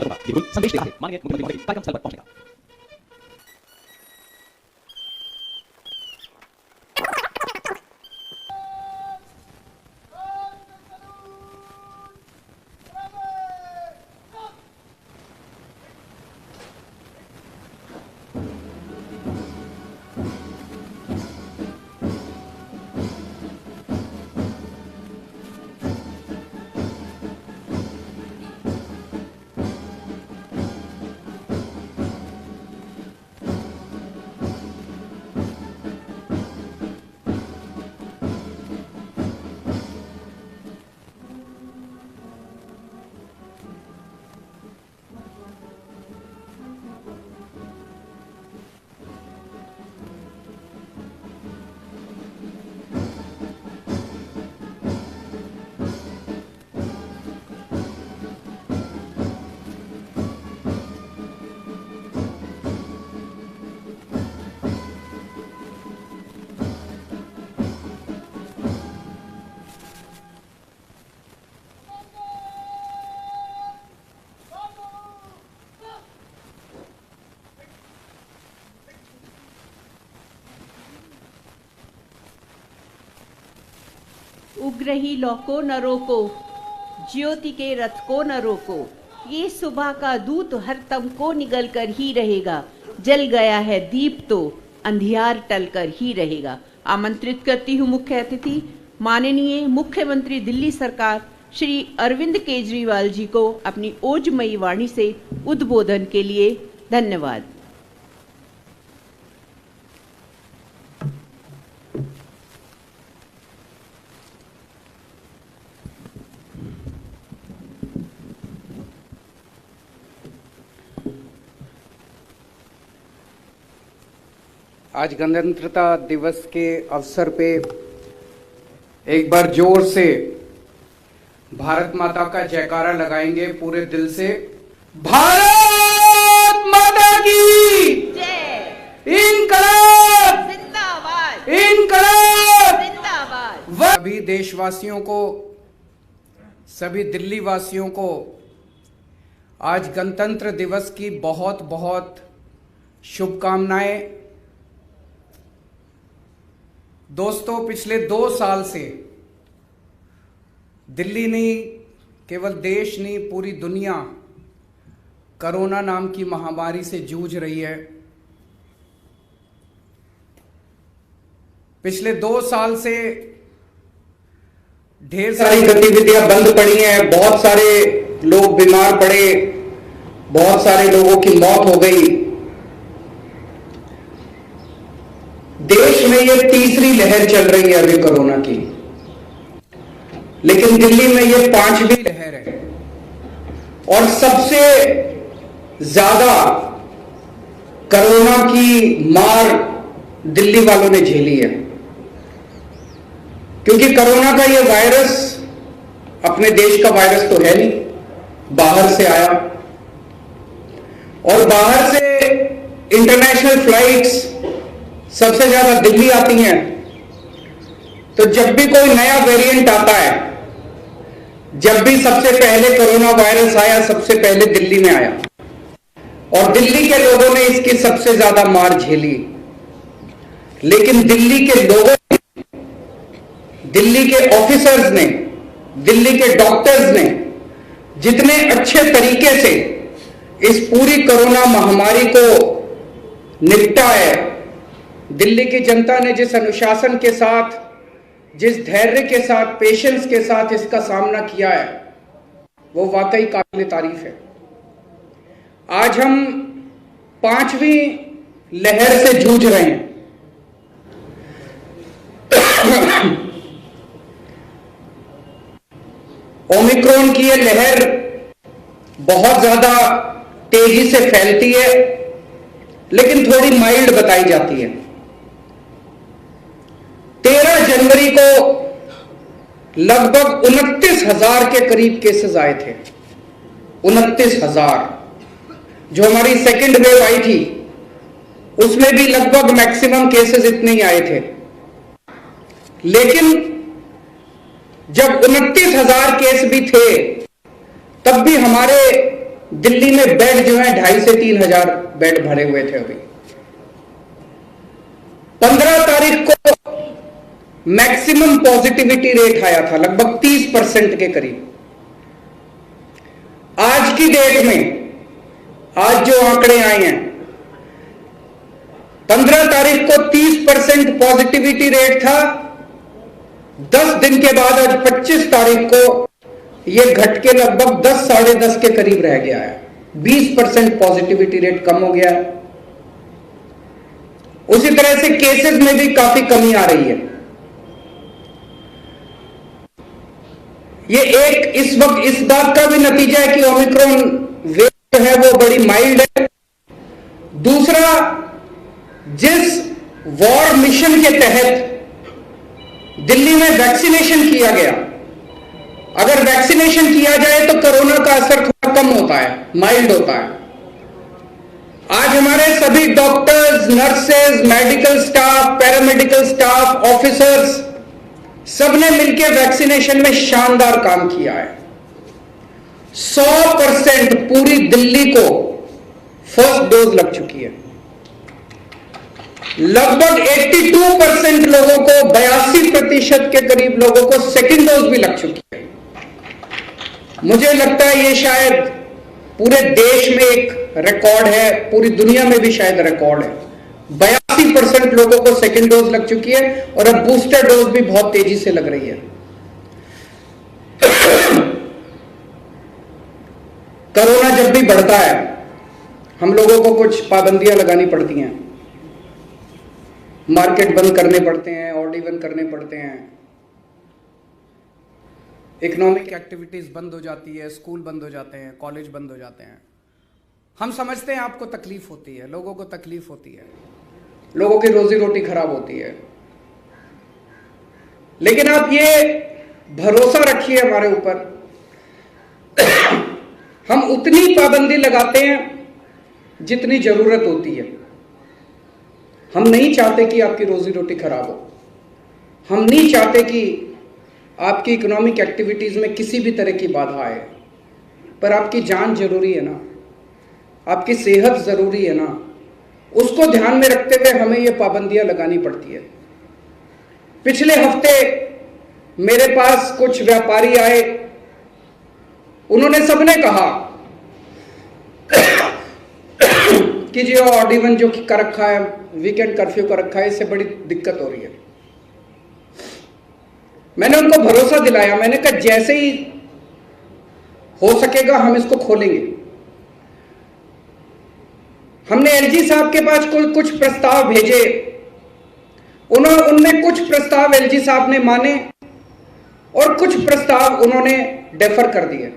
मदद होगा। ये बिल्कुल संदेश देता है माननीय मुख्यमंत्री महोदय के कार्यक्रम स्थल पर पहुंचने का। उग्र ही लौ को न रोको, ज्योति के रथ को न रोको, ये सुबह का दूत हर तम को निगल कर ही रहेगा, जल गया है दीप तो अंधियार टल कर ही रहेगा। आमंत्रित करती हूँ मुख्य अतिथि माननीय मुख्यमंत्री दिल्ली सरकार श्री अरविंद केजरीवाल जी को अपनी ओजमयी वाणी से उद्बोधन के लिए। धन्यवाद। आज गणतंत्रता दिवस के अवसर पे एक बार जोर से भारत माता का जयकारा लगाएंगे पूरे दिल से। भारत माता की जय। इनकलाब जिंदाबाद। इनकलाब जिंदाबाद। सभी देशवासियों को, सभी दिल्ली वासियों को आज गणतंत्र दिवस की बहुत बहुत शुभकामनाएं। दोस्तों, पिछले 2 साल से दिल्ली नहीं, केवल देश नहीं, पूरी दुनिया कोरोना नाम की महामारी से जूझ रही है। पिछले 2 साल से ढेर सारी गतिविधियां बंद पड़ी हैं, बहुत सारे लोग बीमार पड़े, बहुत सारे लोगों की मौत हो गई। देश में ये तीसरी लहर चल रही है अभी कोरोना की, लेकिन दिल्ली में ये 5वीं लहर है और सबसे ज्यादा कोरोना की मार दिल्ली वालों ने झेली है, क्योंकि कोरोना का ये वायरस अपने देश का वायरस तो है नहीं, बाहर से आया और बाहर से इंटरनेशनल फ्लाइट्स सबसे ज्यादा दिल्ली आती हैं। तो जब भी कोई नया वेरिएंट आता है, जब भी सबसे पहले कोरोना वायरस आया, सबसे पहले दिल्ली में आया और दिल्ली के लोगों ने इसकी सबसे ज्यादा मार झेली। लेकिन दिल्ली के लोगों ने, दिल्ली के ऑफिसर्स ने, दिल्ली के डॉक्टर्स ने जितने अच्छे तरीके से इस पूरी कोरोना महामारी को निपटा है, दिल्ली की जनता ने जिस अनुशासन के साथ, जिस धैर्य के साथ, पेशेंस के साथ इसका सामना किया है, वो वाकई काबिल तारीफ है। आज हम 5वीं लहर से जूझ रहे हैं। ओमिक्रॉन की ये लहर बहुत ज्यादा तेजी से फैलती है, लेकिन थोड़ी माइल्ड बताई जाती है। 13 जनवरी को लगभग 29,000 के करीब केसेस आए थे। 29,000। जो हमारी सेकेंड वेव आई थी उसमें भी लगभग मैक्सिमम केसेस इतने ही आए थे। लेकिन जब 29,000 केस भी थे, तब भी हमारे दिल्ली में बेड जो है 2,500 से 3,000 बेड भरे हुए थे अभी। 15 तारीख को मैक्सिमम पॉजिटिविटी रेट आया था लगभग 30% के करीब। आज की डेट में, आज जो आंकड़े आए हैं, 15 तारीख को 30% पॉजिटिविटी रेट था। 10 दिन के बाद आज 25 तारीख को यह घट के लगभग 10 साढ़े 10 के करीब रह गया है। 20% पॉजिटिविटी रेट कम हो गया है। उसी तरह से केसेस में भी काफी कमी आ रही है। ये एक इस वक्त इस बात का भी नतीजा है कि ओमिक्रॉन वेव जो है वो बड़ी माइल्ड है। दूसरा, जिस वॉर मिशन के तहत दिल्ली में वैक्सीनेशन किया गया, अगर वैक्सीनेशन किया जाए तो कोरोना का असर थोड़ा कम होता है, माइल्ड होता है। आज हमारे सभी doctors, nurses, medical staff, paramedical staff, officers सबने मिलकर वैक्सीनेशन में शानदार काम किया है। 100% पूरी दिल्ली को फर्स्ट डोज लग चुकी है। लगभग 82% लोगों को, 82% के करीब लोगों को सेकेंड डोज भी लग चुकी है। मुझे लगता है ये शायद पूरे देश में एक रिकॉर्ड है, पूरी दुनिया में भी शायद रिकॉर्ड है। 82% लोगों को सेकेंड डोज लग चुकी है और अब बूस्टर डोज भी बहुत तेजी से लग रही है। कोरोना जब भी बढ़ता है, हम लोगों को कुछ पाबंदियां लगानी पड़ती हैं, मार्केट बंद करने पड़ते हैं, ऑड इवन करने पड़ते हैं, इकोनॉमिक एक्टिविटीज बंद हो जाती है, स्कूल बंद हो जाते हैं, कॉलेज बंद हो जाते हैं। हम समझते हैं आपको तकलीफ होती है, लोगों को तकलीफ होती है, लोगों की रोजी रोटी खराब होती है, लेकिन आप ये भरोसा रखिए हमारे ऊपर, हम उतनी पाबंदी लगाते हैं जितनी जरूरत होती है। हम नहीं चाहते कि आपकी रोजी रोटी खराब हो, हम नहीं चाहते कि आपकी इकोनॉमिक एक्टिविटीज में किसी भी तरह की बाधा आए, पर आपकी जान जरूरी है ना, आपकी सेहत जरूरी है ना, उसको ध्यान में रखते हुए हमें ये पाबंदियां लगानी पड़ती है। पिछले हफ्ते मेरे पास कुछ व्यापारी आए, उन्होंने सबने कहा कि जो ऑड इवन जो कर रखा है, वीकेंड कर्फ्यू कर रखा है, इससे बड़ी दिक्कत हो रही है। मैंने उनको भरोसा दिलाया, मैंने कहा जैसे ही हो सकेगा हम इसको खोलेंगे। हमने एलजी साहब के पास कुछ प्रस्ताव भेजे, उनमें कुछ प्रस्ताव एलजी साहब ने माने और कुछ प्रस्ताव उन्होंने डेफर कर दिए।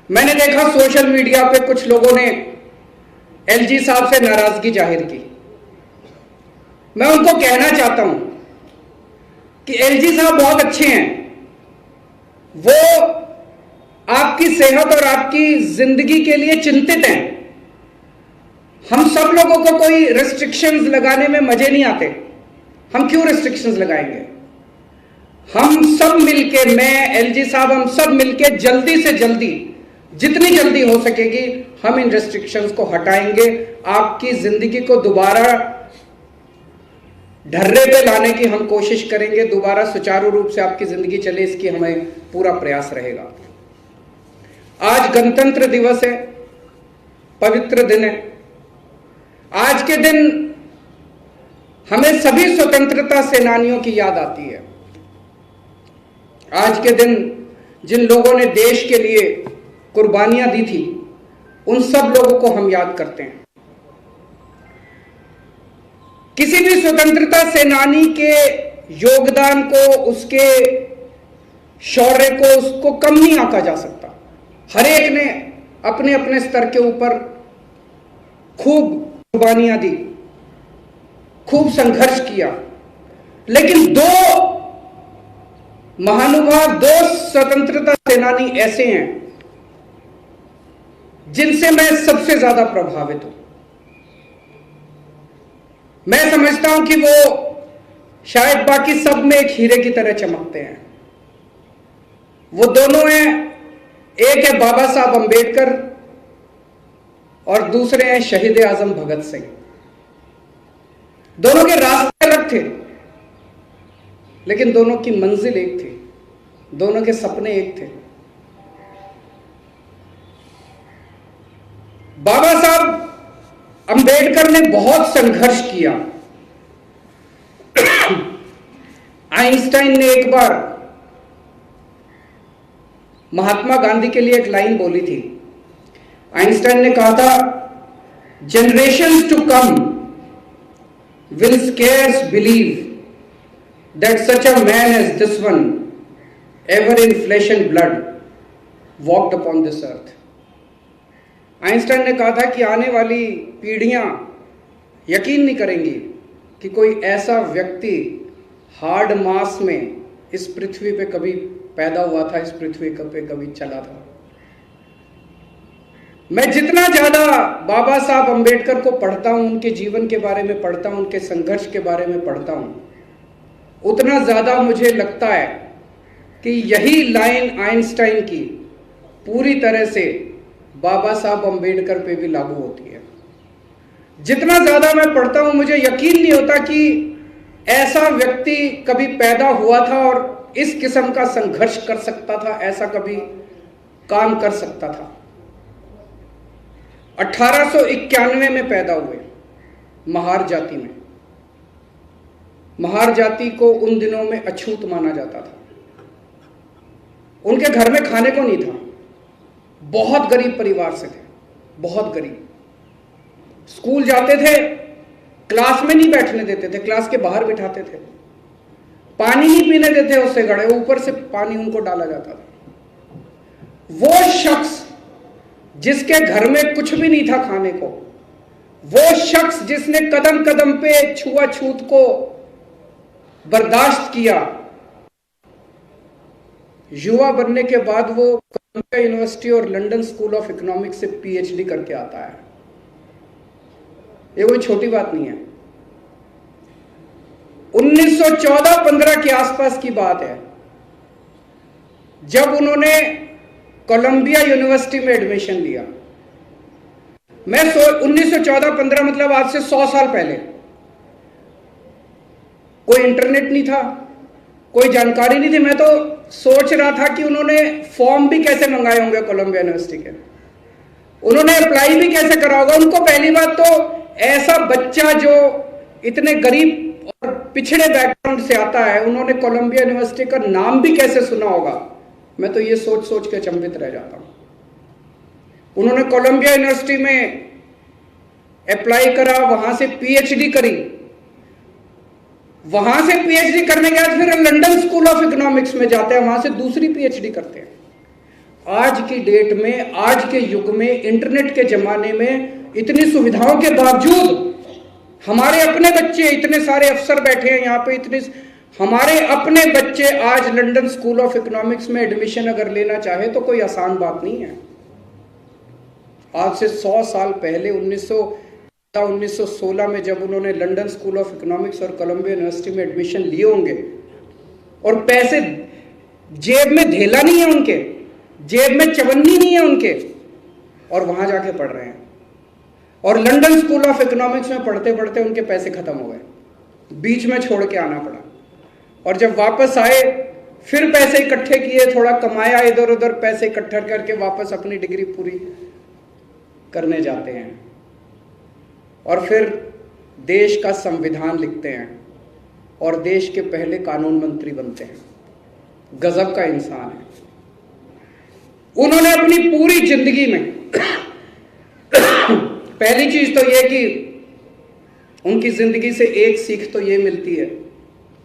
मैंने देखा सोशल मीडिया पे कुछ लोगों ने एलजी साहब से नाराजगी जाहिर की। मैं उनको कहना चाहता हूं कि एलजी साहब बहुत अच्छे हैं, वो आपकी सेहत और आपकी जिंदगी के लिए चिंतित हैं। हम सब लोगों को कोई रिस्ट्रिक्शंस लगाने में मजे नहीं आते, हम क्यों रिस्ट्रिक्शंस लगाएंगे? हम सब मिलके, मैं, एलजी साहब, हम सब मिलके जल्दी से जल्दी, जितनी जल्दी हो सकेगी हम इन रेस्ट्रिक्शंस को हटाएंगे। आपकी जिंदगी को दोबारा ढर्रे पे लाने की हम कोशिश करेंगे, दोबारा सुचारू रूप से आपकी जिंदगी चले, इसकी हमें पूरा प्रयास रहेगा। आज गणतंत्र दिवस है, पवित्र दिन है। आज के दिन हमें सभी स्वतंत्रता सेनानियों की याद आती है। आज के दिन जिन लोगों ने देश के लिए कुर्बानियां दी थी, उन सब लोगों को हम याद करते हैं। किसी भी स्वतंत्रता सेनानी के योगदान को, उसके शौर्य को, उसको कम नहीं आंका जा सकता। हर एक ने अपने अपने स्तर के ऊपर खूब कुर्बानियां दी, खूब संघर्ष किया, लेकिन दो महानुभाव, दो स्वतंत्रता सेनानी ऐसे हैं जिनसे मैं सबसे ज्यादा प्रभावित हूं। मैं समझता हूं कि वो शायद बाकी सब में एक हीरे की तरह चमकते हैं। वो दोनों हैं, एक है बाबा साहब अंबेडकर और दूसरे हैं शहीद आजम भगत सिंह। दोनों के रास्ते अलग थे, लेकिन दोनों की मंजिल एक थी, दोनों के सपने एक थे। बाबा साहब अंबेडकर ने बहुत संघर्ष किया। आइंस्टाइन ने एक बार महात्मा गांधी के लिए एक लाइन बोली थी। आइंस्टाइन ने कहा था, generations to come will scarce believe that such a man as this one ever in flesh and blood walked upon this earth। Einstein ने कहा था कि आने वाली पीढ़ियां यकीन नहीं करेंगी कि कोई ऐसा व्यक्ति हार्ड मास में इस पृथ्वी पे कभी पैदा हुआ था, इस पृथ्वी पे कभी चला था। मैं जितना ज्यादा बाबा साहब अंबेडकर को पढ़ता हूं, उनके जीवन के बारे में पढ़ता हूं, उनके संघर्ष के बारे में पढ़ता हूं, उतना ज्यादा मुझे लगता है कि यही लाइन आइंस्टाइन की पूरी तरह से बाबा साहब अंबेडकर पे भी लागू होती है। जितना ज्यादा मैं पढ़ता हूं, मुझे यकीन नहीं होता कि ऐसा व्यक्ति कभी पैदा हुआ था और इस किस्म का संघर्ष कर सकता था, ऐसा कभी काम कर सकता था। 1891 में पैदा हुए महार जाति में। महार जाति को उन दिनों में अछूत माना जाता था। उनके घर में खाने को नहीं था, बहुत गरीब परिवार से थे, बहुत गरीब। स्कूल जाते थे, क्लास में नहीं बैठने देते थे, क्लास के बाहर बिठाते थे। पानी नहीं पीने देते उससे गड़े, ऊपर से पानी उनको डाला जाता था। वो शख्स जिसके घर में कुछ भी नहीं था खाने को, वो शख्स जिसने कदम कदम पे छुआछूत को बर्दाश्त किया, युवा बनने के बाद वो कोलंबिया यूनिवर्सिटी और लंदन स्कूल ऑफ इकोनॉमिक्स से पीएचडी करके आता है। ये कोई छोटी बात नहीं है। 1914-15 के आसपास की बात है, जब उन्होंने कोलंबिया यूनिवर्सिटी में एडमिशन लिया। 1914-15 मतलब आज से 100 साल पहले। कोई इंटरनेट नहीं था, कोई जानकारी नहीं थी। मैं तो सोच रहा था कि उन्होंने फॉर्म भी कैसे मंगाए होंगे कोलंबिया यूनिवर्सिटी के, उन्होंने अप्लाई भी कैसे करा होगा। उनको पहली बात तो ऐसा बच्चा जो इतने गरीब और पिछड़े बैकग्राउंड से आता है, उन्होंने कोलंबिया यूनिवर्सिटी का नाम भी कैसे सुना होगा। मैं तो ये सोच सोच के अचंभित रह जाता हूं। उन्होंने कोलंबिया यूनिवर्सिटी में अप्लाई करा, वहां से पीएचडी करी, वहां से पीएचडी करने के बाद फिर लंदन स्कूल ऑफ इकोनॉमिक्स में जाते हैं, वहां से दूसरी पीएचडी करते हैं। आज की डेट में, आज के युग में, इंटरनेट के जमाने में इतनी सुविधाओं के बावजूद हमारे अपने बच्चे, इतने सारे अफसर बैठे हैं यहां पे, इतने हमारे अपने बच्चे आज लंदन स्कूल ऑफ इकोनॉमिक्स में एडमिशन अगर लेना चाहे तो कोई आसान बात नहीं है। आज से 100 साल पहले 1916 में जब उन्होंने लंदन स्कूल ऑफ इकोनॉमिक्स और कोलंबिया यूनिवर्सिटी में एडमिशन लिए होंगे, और पैसे जेब में धेला नहीं है उनके, जेब में चवन्नी नहीं है उनके, और वहां जाके पढ़ रहे हैं। और लंदन स्कूल ऑफ इकोनॉमिक्स में पढ़ते पढ़ते उनके पैसे खत्म हो गए, बीच में छोड़ के आना पड़ा। और जब वापस आए फिर पैसे इकट्ठे किए, थोड़ा कमाया, इधर उधर पैसे इकट्ठा करके वापस अपनी डिग्री पूरी करने जाते हैं और फिर देश का संविधान लिखते हैं और देश के पहले कानून मंत्री बनते हैं। गजब का इंसान है। उन्होंने अपनी पूरी जिंदगी में पहली चीज तो यह कि उनकी जिंदगी से एक सीख तो यह मिलती है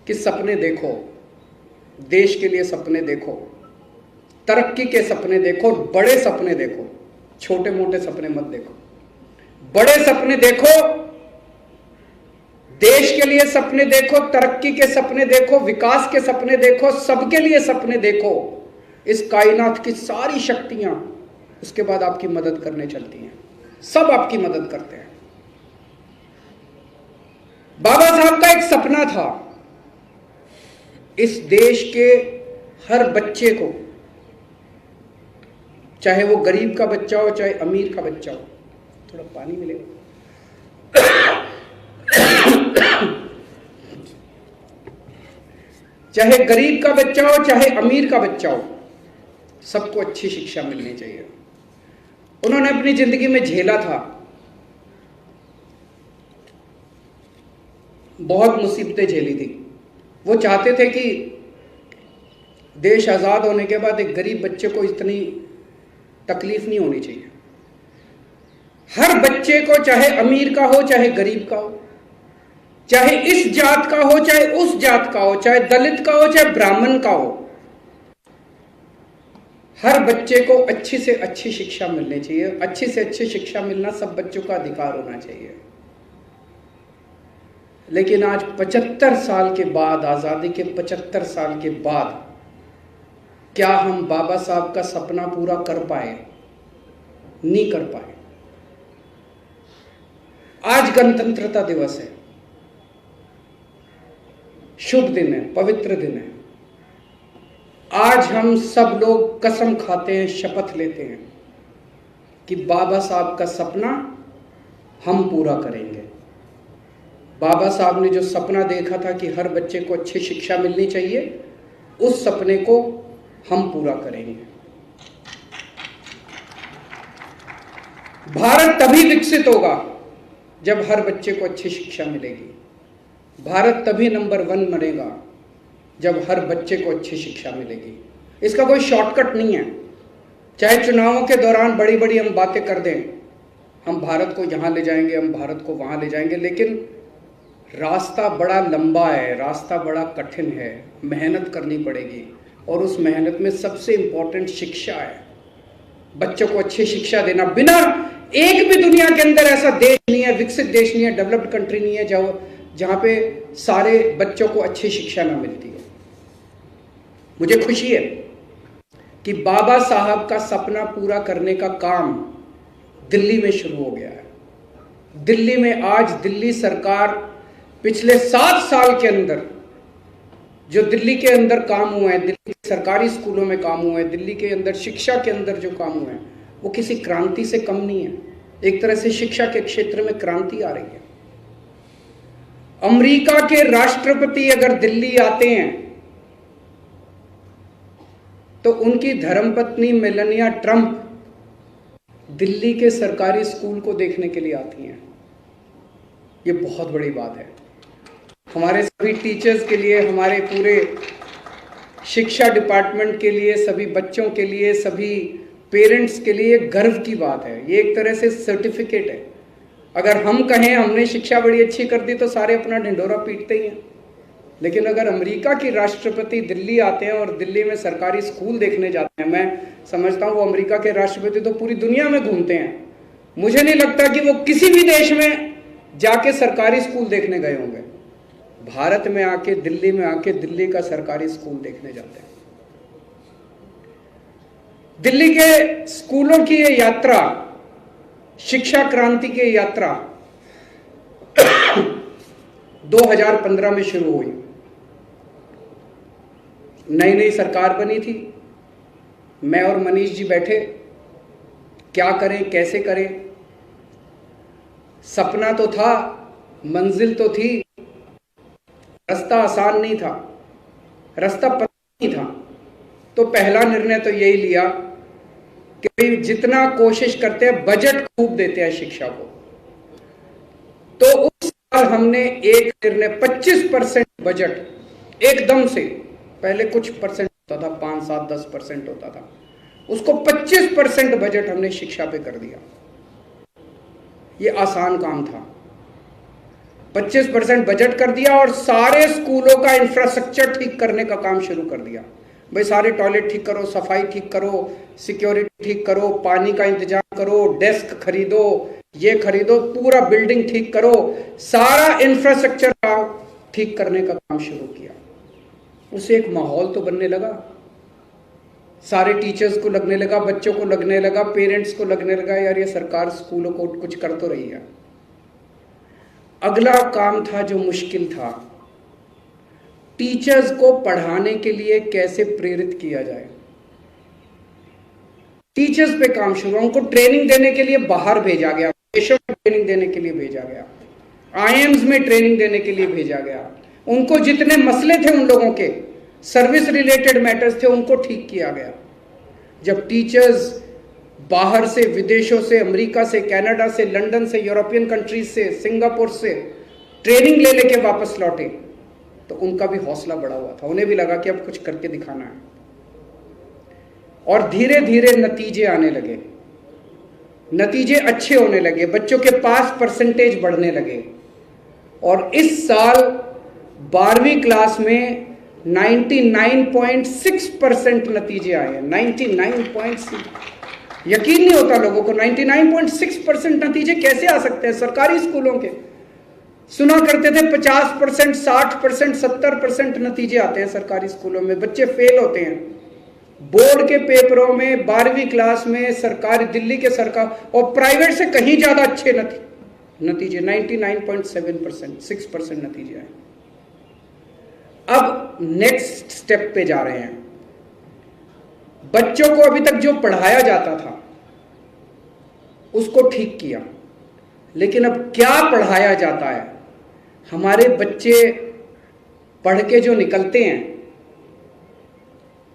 कि सपने देखो, देश के लिए सपने देखो, तरक्की के सपने देखो, बड़े सपने देखो, छोटे मोटे सपने मत देखो। बड़े सपने देखो, देश के लिए सपने देखो, तरक्की के सपने देखो, विकास के सपने देखो, सबके लिए सपने देखो। इस कायनात की सारी शक्तियां उसके बाद आपकी मदद करने चलती हैं, सब आपकी मदद करते हैं। बाबा साहब का एक सपना था, इस देश के हर बच्चे को चाहे वो गरीब का बच्चा हो चाहे अमीर का बच्चा हो। थोड़ा पानी मिलेगा। चाहे गरीब का बच्चा हो चाहे अमीर का बच्चा हो, सबको अच्छी शिक्षा मिलनी चाहिए। उन्होंने अपनी जिंदगी में झेला था, बहुत मुसीबतें झेली थी। वो चाहते थे कि देश आजाद होने के बाद एक गरीब बच्चे को इतनी तकलीफ नहीं होनी चाहिए। हर बच्चे को, चाहे अमीर का हो चाहे गरीब का हो, चाहे इस जात का हो चाहे उस जात का हो, चाहे दलित का हो चाहे ब्राह्मण का हो, हर बच्चे को अच्छी से अच्छी शिक्षा मिलनी चाहिए। अच्छी से अच्छी शिक्षा मिलना सब बच्चों का अधिकार होना चाहिए। लेकिन आज 75 साल के बाद, आजादी के 75 साल के बाद, क्या हम बाबा साहब का सपना पूरा कर पाए? नहीं कर पाए। आज गणतंत्रता दिवस है, शुभ दिन है, पवित्र दिन है। आज हम सब लोग कसम खाते हैं, शपथ लेते हैं कि बाबा साहब का सपना हम पूरा करेंगे। बाबा साहब ने जो सपना देखा था कि हर बच्चे को अच्छी शिक्षा मिलनी चाहिए, उस सपने को हम पूरा करेंगे। भारत तभी विकसित होगा जब हर बच्चे को अच्छी शिक्षा मिलेगी। भारत तभी नंबर 1 बनेगा जब हर बच्चे को अच्छी शिक्षा मिलेगी। इसका कोई शॉर्टकट नहीं है। चाहे चुनावों के दौरान बड़ी बड़ी हम बातें कर दें, हम भारत को यहाँ ले जाएंगे, हम भारत को वहाँ ले जाएंगे, लेकिन रास्ता बड़ा लंबा है, रास्ता बड़ा कठिन है, मेहनत करनी पड़ेगी। और उस मेहनत में सबसे इंपॉर्टेंट शिक्षा है। बच्चों को अच्छी शिक्षा देना। बिना एक भी दुनिया के अंदर ऐसा देश नहीं है, विकसित देश नहीं है, डेवलप्ड कंट्री नहीं है जहां पे सारे बच्चों को अच्छी शिक्षा ना मिलती है। मुझे खुशी है कि बाबा साहब का सपना पूरा करने का काम दिल्ली में शुरू हो गया है। दिल्ली में आज दिल्ली सरकार पिछले 7 साल के अंदर जो दिल्ली के अंदर काम हुए हैं, दिल्ली के सरकारी स्कूलों में काम हुए हैं, दिल्ली के अंदर शिक्षा के अंदर जो काम हुए हैं, वो किसी क्रांति से कम नहीं है। एक तरह से शिक्षा के क्षेत्र में क्रांति आ रही है। अमेरिका के राष्ट्रपति अगर दिल्ली आते हैं तो उनकी धर्मपत्नी मेलानिया ट्रंप दिल्ली के सरकारी स्कूल को देखने के लिए आती हैं। ये बहुत बड़ी बात है हमारे सभी टीचर्स के लिए, हमारे पूरे शिक्षा डिपार्टमेंट के लिए, सभी बच्चों के लिए, सभी पेरेंट्स के लिए गर्व की बात है। ये एक तरह से सर्टिफिकेट है। अगर हम कहें हमने शिक्षा बड़ी अच्छी कर दी तो सारे अपना ढिंढोरा पीटते ही हैं, लेकिन अगर अमेरिका की राष्ट्रपति दिल्ली आते हैं और दिल्ली में सरकारी स्कूल देखने जाते हैं, मैं समझता हूँ वो अमेरिका के राष्ट्रपति तो पूरी दुनिया में घूमते हैं। मुझे नहीं लगता कि वो किसी भी देश में जाके सरकारी स्कूल देखने गए होंगे। भारत में आके, दिल्ली में आके दिल्ली का सरकारी स्कूल देखने जाते हैं। दिल्ली के स्कूलों की ये यात्रा, शिक्षा क्रांति की यात्रा 2015 में शुरू हुई। नई नई सरकार बनी थी। मैं और मनीष जी बैठे, क्या करें, कैसे करें। सपना तो था, मंजिल तो थी, रास्ता आसान नहीं था, रास्ता पता नहीं था। तो पहला निर्णय तो यही लिया कि जितना कोशिश करते हैं, बजट खूब देते हैं शिक्षा को। तो उस साल हमने एक निर्णय 25% बजट एकदम से, पहले कुछ परसेंट होता था, 5, 7, 10% होता था, उसको 25% बजट हमने शिक्षा पे कर दिया। ये आसान काम था। 25% बजट कर दिया और सारे स्कूलों का इंफ्रास्ट्रक्चर ठीक करने का काम शुरू कर दिया। भाई सारे टॉयलेट ठीक करो, सफाई ठीक करो, सिक्योरिटी ठीक करो, पानी का इंतजाम करो, डेस्क खरीदो, ये खरीदो, पूरा बिल्डिंग ठीक करो, सारा इंफ्रास्ट्रक्चर ठीक करने का काम शुरू किया। उसे एक माहौल तो बनने लगा। सारे टीचर्स को लगने लगा, बच्चों को लगने लगा, पेरेंट्स को लगने लगा, यार ये सरकार स्कूलों को कुछ कर तो रही है। अगला काम था जो मुश्किल था, टीचर्स को पढ़ाने के लिए कैसे प्रेरित किया जाए। टीचर्स पे काम शुरू, उनको ट्रेनिंग देने के लिए बाहर भेजा गया, देशों में ट्रेनिंग देने के लिए भेजा गया, आईएम्स में ट्रेनिंग देने के लिए भेजा गया। उनको जितने मसले थे उन लोगों के सर्विस रिलेटेड मैटर्स थे उनको ठीक किया गया। जब टीचर्स बाहर से, विदेशों से, अमेरिका से, कनाडा से, लंदन से, यूरोपियन कंट्रीज से, सिंगापुर से ट्रेनिंग ले लेके वापस लौटे तो उनका भी हौसला बढ़ा हुआ था, उन्हें भी लगा कि अब कुछ करके दिखाना है। और धीरे धीरे नतीजे आने लगे, नतीजे अच्छे होने लगे, बच्चों के पास परसेंटेज बढ़ने लगे। और इस साल 12वीं क्लास में 99.6% नतीजे आए हैं। 99.6, यकीन नहीं होता लोगों को 99.6% नतीजे कैसे आ सकते हैं सरकारी स्कूलों के। सुना करते थे 50%, 60%, 70% नतीजे आते हैं सरकारी स्कूलों में, बच्चे फेल होते हैं बोर्ड के पेपरों में। 12वीं क्लास में सरकारी, दिल्ली के सरकार और प्राइवेट से कहीं ज्यादा अच्छे नतीजे 99.7%, 6% नतीजे आए। अब नेक्स्ट स्टेप पे जा रहे हैं। बच्चों को अभी तक जो पढ़ाया जाता था उसको ठीक किया, लेकिन अब क्या पढ़ाया जाता है, हमारे बच्चे पढ़ के जो निकलते हैं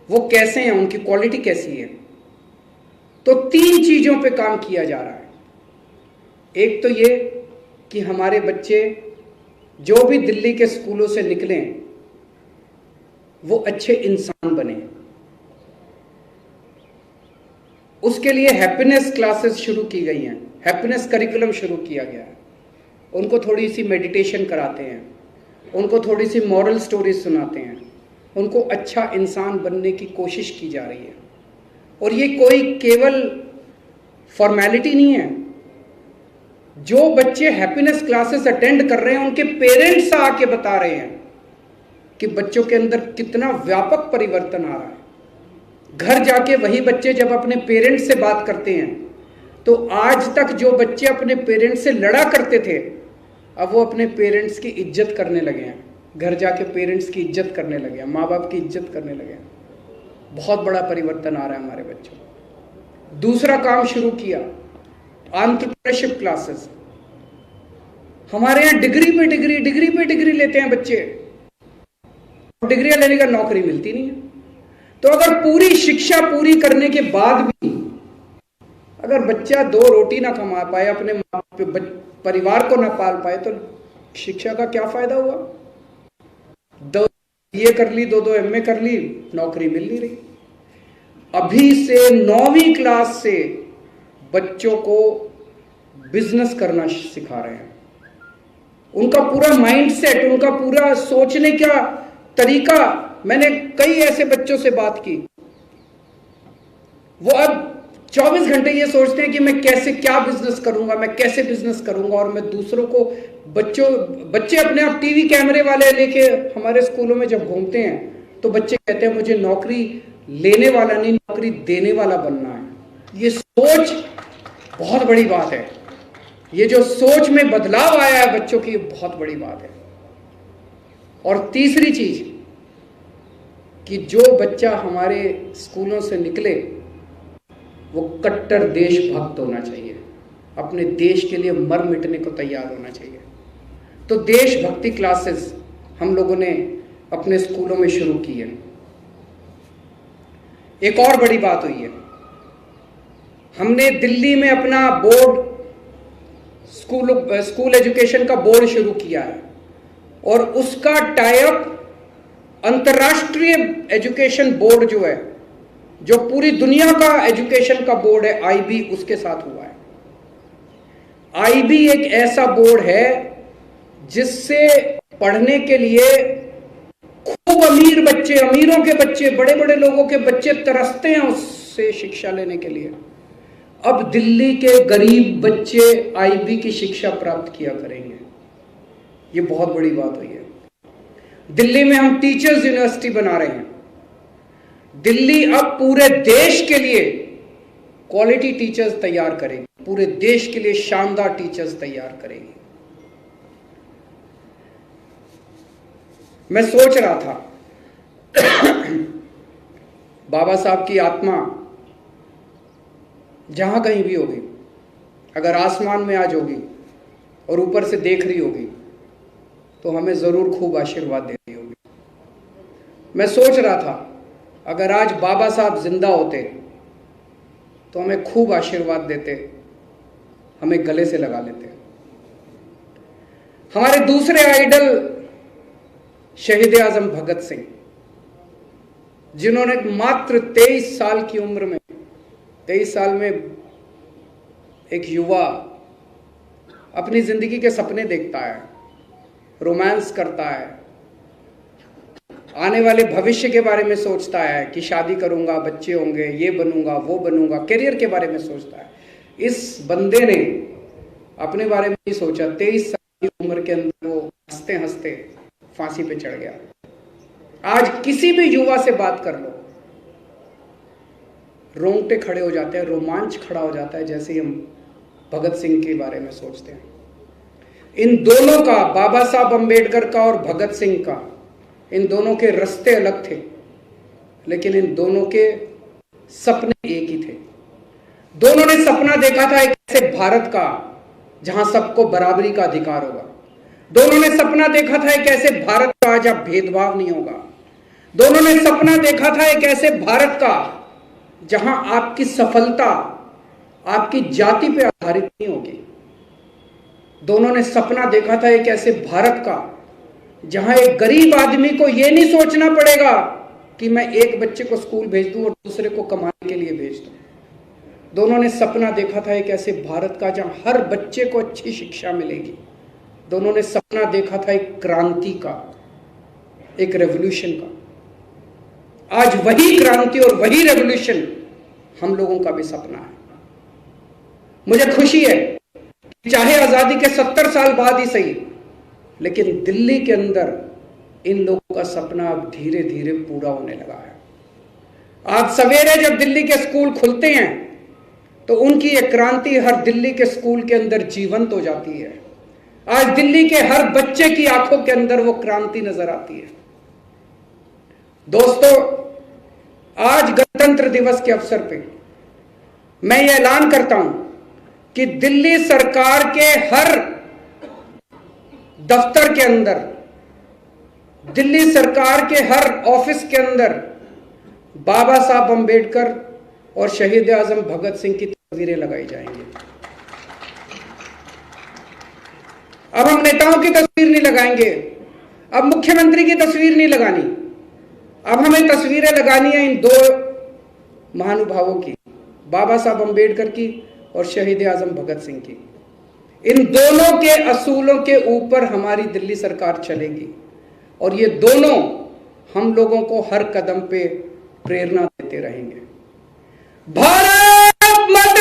वो कैसे हैं, उनकी क्वालिटी कैसी है। तो 3 चीजों पे काम किया जा रहा है। एक तो ये कि हमारे बच्चे जो भी दिल्ली के स्कूलों से निकलें वो अच्छे इंसान बने। उसके लिए हैप्पीनेस क्लासेस शुरू की गई हैं, हैप्पीनेस करिकुलम शुरू किया गया है। उनको थोड़ी सी मेडिटेशन कराते हैं, उनको थोड़ी सी मॉरल स्टोरीज सुनाते हैं, उनको अच्छा इंसान बनने की कोशिश की जा रही है। और ये कोई केवल फॉर्मेलिटी नहीं है। जो बच्चे हैप्पीनेस क्लासेस अटेंड कर रहे हैं उनके पेरेंट्स आके बता रहे हैं कि बच्चों के अंदर कितना व्यापक परिवर्तन आ रहा है। घर जाके वही बच्चे जब अपने पेरेंट्स से बात करते हैं तो आज तक जो बच्चे अपने पेरेंट्स से लड़ा करते थे अब वो अपने पेरेंट्स की इज्जत करने लगे हैं। घर जाके पेरेंट्स की इज्जत करने लगे हैं, माँ बाप की इज्जत करने लगे हैं। बहुत बड़ा परिवर्तन आ रहा है हमारे बच्चों। दूसरा काम शुरू किया, एंटरप्रेन्योरशिप क्लासेस। हमारे यहाँ डिग्री पे डिग्री लेते हैं बच्चे, डिग्रियां लेने का नौकरी मिलती नहीं है। तो अगर पूरी शिक्षा पूरी करने के बाद भी अगर बच्चा 2 रोटी ना कमा पाए, अपने परिवार को ना पाल पाए, तो शिक्षा का क्या फायदा हुआ। 2 BA कर ली, 2 MA कर ली, नौकरी मिल नहीं रही। अभी से 9वीं क्लास से बच्चों को बिजनेस करना सिखा रहे हैं। उनका पूरा माइंडसेट, उनका पूरा सोचने का तरीका, मैंने कई ऐसे बच्चों से बात की, वो अब 24 घंटे ये सोचते हैं कि मैं कैसे, क्या बिजनेस करूंगा, मैं कैसे बिजनेस करूंगा। और मैं दूसरों को, बच्चे अपने आप टीवी कैमरे वाले लेके हमारे स्कूलों में जब घूमते हैं तो बच्चे कहते हैं मुझे नौकरी लेने वाला नहीं, नौकरी देने वाला बनना है। ये सोच बहुत बड़ी बात है। ये जो सोच में बदलाव आया है बच्चों की, बहुत बड़ी बात है। और तीसरी चीज कि जो बच्चा हमारे स्कूलों से निकले वो कट्टर देशभक्त होना चाहिए, अपने देश के लिए मर मिटने को तैयार होना चाहिए। तो देशभक्ति क्लासेस हम लोगों ने अपने स्कूलों में शुरू की है। एक और बड़ी बात हुई है, हमने दिल्ली में अपना बोर्ड, स्कूल एजुकेशन का बोर्ड शुरू किया है और उसका टाई अप अंतर्राष्ट्रीय एजुकेशन बोर्ड जो है, जो पूरी दुनिया का एजुकेशन का बोर्ड है, IB, उसके साथ हुआ है। IB एक ऐसा बोर्ड है जिससे पढ़ने के लिए खूब अमीर बच्चे, अमीरों के बच्चे, बड़े बड़े लोगों के बच्चे तरसते हैं उससे शिक्षा लेने के लिए। अब दिल्ली के गरीब बच्चे IB की शिक्षा प्राप्त किया करेंगे। ये बहुत बड़ी बात हुई है। दिल्ली में हम टीचर्स यूनिवर्सिटी बना रहे हैं। दिल्ली अब पूरे देश के लिए क्वालिटी टीचर्स तैयार करेगी, पूरे देश के लिए शानदार टीचर्स तैयार करेगी। मैं सोच रहा था बाबा साहब की आत्मा जहां कहीं भी होगी, अगर आसमान में आज होगी और ऊपर से देख रही होगी तो हमें जरूर खूब आशीर्वाद दे रही होगी। मैं सोच रहा था अगर आज बाबा साहब जिंदा होते तो हमें खूब आशीर्वाद देते, हमें गले से लगा लेते। हमारे दूसरे आइडल शहीद आजम भगत सिंह, जिन्होंने मात्र 23 साल की उम्र में, 23 साल में एक युवा अपनी जिंदगी के सपने देखता है, रोमांस करता है, आने वाले भविष्य के बारे में सोचता है कि शादी करूंगा, बच्चे होंगे, ये बनूंगा, वो बनूंगा, करियर के बारे में सोचता है। इस बंदे ने अपने बारे में नहीं सोचा। 23 साल की उम्र के अंदर वो हंसते हंसते फांसी पे चढ़ गया। आज किसी भी युवा से बात कर लो, रोंगटे खड़े हो जाते हैं, रोमांच खड़ा हो जाता है जैसे हम भगत सिंह के बारे में सोचते हैं। इन दोनों का, बाबा साहब अंबेडकर का और भगत सिंह का, इन दोनों के रास्ते अलग थे, लेकिन इन दोनों के सपने एक ही थे। दोनों ने सपना देखा था एक ऐसे भारत का जहां सबको बराबरी का अधिकार होगा। दोनों ने सपना देखा था एक ऐसे भारत का जहां भेदभाव नहीं होगा। दोनों ने सपना देखा था एक ऐसे भारत का जहां आपकी सफलता आपकी जाति पे आधारित नहीं होगी। दोनों ने सपना देखा था एक ऐसे भारत का जहां एक गरीब आदमी को यह नहीं सोचना पड़ेगा कि मैं एक बच्चे को स्कूल भेज दूं और दूसरे को कमाने के लिए भेज दूं। दोनों ने सपना देखा था एक ऐसे भारत का जहां हर बच्चे को अच्छी शिक्षा मिलेगी। दोनों ने सपना देखा था एक क्रांति का, एक रेवोल्यूशन का। आज वही क्रांति और वही रेवोल्यूशन हम लोगों का भी सपना है। मुझे खुशी है कि चाहे आजादी के 70 साल बाद ही सही, लेकिन दिल्ली के अंदर इन लोगों का सपना अब धीरे धीरे पूरा होने लगा है। आज सवेरे जब दिल्ली के स्कूल खुलते हैं तो उनकी एक क्रांति हर दिल्ली के स्कूल के अंदर जीवंत हो जाती है। आज दिल्ली के हर बच्चे की आंखों के अंदर वो क्रांति नजर आती है। दोस्तों, आज गणतंत्र दिवस के अवसर पे मैं ये ऐलान करता हूं कि दिल्ली सरकार के हर दफ्तर के अंदर, दिल्ली सरकार के हर ऑफिस के अंदर बाबा साहब अंबेडकर और शहीद आजम भगत सिंह की तस्वीरें लगाई जाएंगी। अब हम नेताओं की तस्वीर नहीं लगाएंगे, अब मुख्यमंत्री की तस्वीर नहीं लगानी, अब हमें तस्वीरें लगानी है इन दो महानुभावों की, बाबा साहब अंबेडकर की और शहीद आजम भगत सिंह की। इन दोनों के असूलों के ऊपर हमारी दिल्ली सरकार चलेगी और ये दोनों हम लोगों को हर कदम पे प्रेरणा देते रहेंगे। भारत माता